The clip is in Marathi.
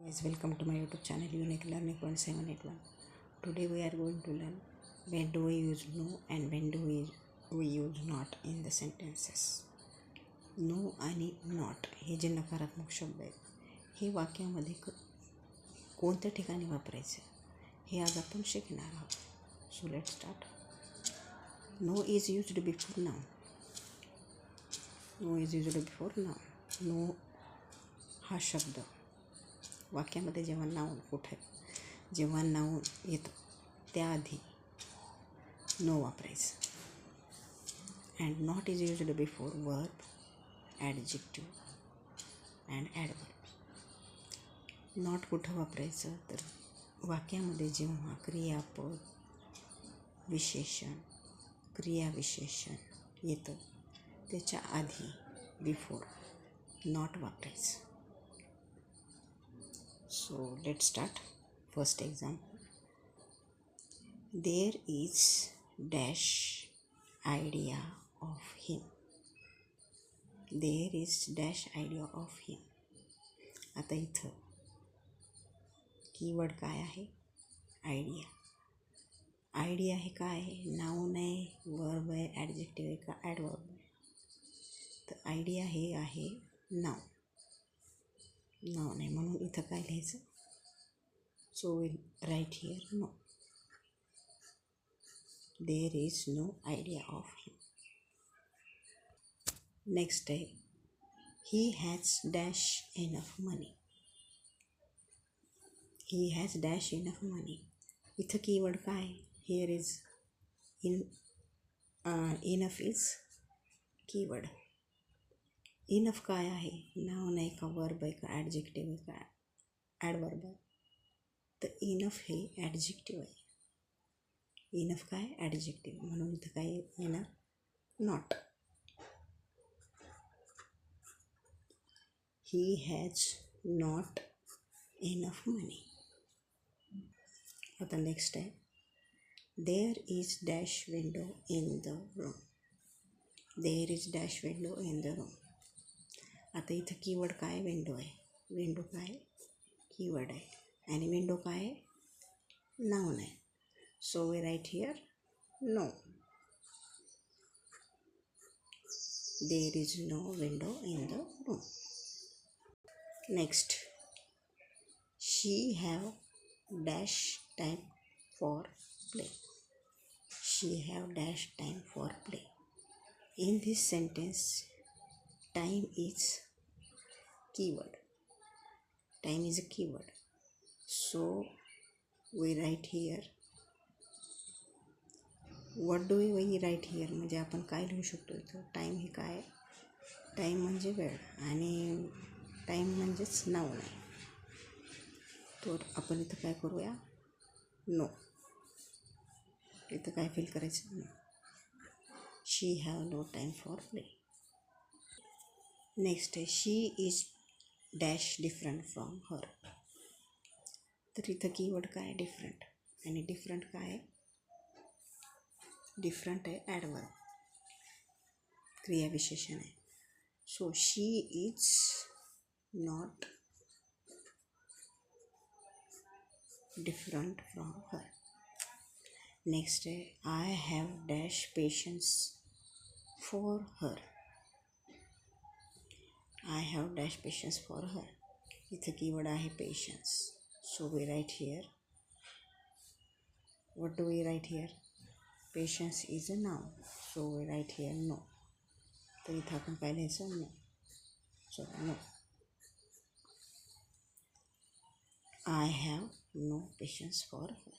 Guys, welcome to my YouTube channel Unique Learning 781. Today we are going to learn when do we use no and when do we use not in the sentences. No आणि not हे जे नकारात्मक शब्द आहेत हे वाक्यामध्ये कोणत्या ठिकाणी वापरायचं हे आज आपण शिकणार आहोत. So let's start. No is used before noun. No is used before noun. No हा शब्द वाक्यामध्ये जेव्हा नाऊन जेव्हा नाऊन येतं त्याआधी नो वापरायचं. And not is used before verb, adjective and adverb. Not कुठं वापरायचं तर वाक्यामध्ये जेव्हा क्रियापद, विशेषण, क्रियाविशेषण येतं त्याच्या आधी बिफोर नॉट वापरायचं. So let's start. First example. There is dash idea of him. There is dash idea of him. आता इथं कीवर्ड काय आहे? आयडिया. आयडिया हे काय आहे? नाऊन आहे, वर्ब आहे, ॲडजेक्टिव्ह आहे का ॲडवर्ब आहे? तर आयडिया हे आहे नाऊन. नाऊन आहे म्हणून इथं काय लिहायचं? So will write here no. There is no idea of him. Next आहे he has dash enough money. He has dash enough money. इथं कीवर्ड काय? Here is enough is keyword. Enough काय आहे? नाऊन आहे का वर्ब आहे का ॲडजेक्टिव्ह आहे का ॲडवर्ब आहे? तर इनफ हे ॲडजेक्टिव्ह आहे. इनफ काय? ॲडजेक्टिव्ह. म्हणून इथं काय येणार? Not. He has not enough money. आता नेक्स्ट आहे there is dash window in the room. There is dash window in the room. आता इथं कीवर्ड काय? विंडो आहे. विंडो काय? कीवर्ड आहे. आणि विंडो काय आहे? नाऊन आहे. So we write here no. There is no window in the room. Next she have dash time for play. She have dash time for play. In this sentence time is keyword. Time is a keyword. So we write here. What do we write here? म्हणजे आपण काय लिहू शकतो इथं? टाईम हे काय? टाईम म्हणजे वेळ आणि टाईम म्हणजेच नाऊन आहे. तर आपण इथं काय करूया? नो. इथं काय फील करायचं? No. She have no time for play. Next आहे she is dash different from her. तर इथं कीवर्ड काय? डिफरंट. आणि डिफरंट काय आहे? डिफरंट आहे ॲडवर्ब, क्रियाविशेषण आहे. So she is not different from her. Next आहे I have dash patience for her. I have dash patience for her. इथं कीवर्ड आहे patience. So we write here. what do we write here? Patience is a noun. So we write here no. तर इथं आपण काय लिहायचं? No. So no. I have no patience for her.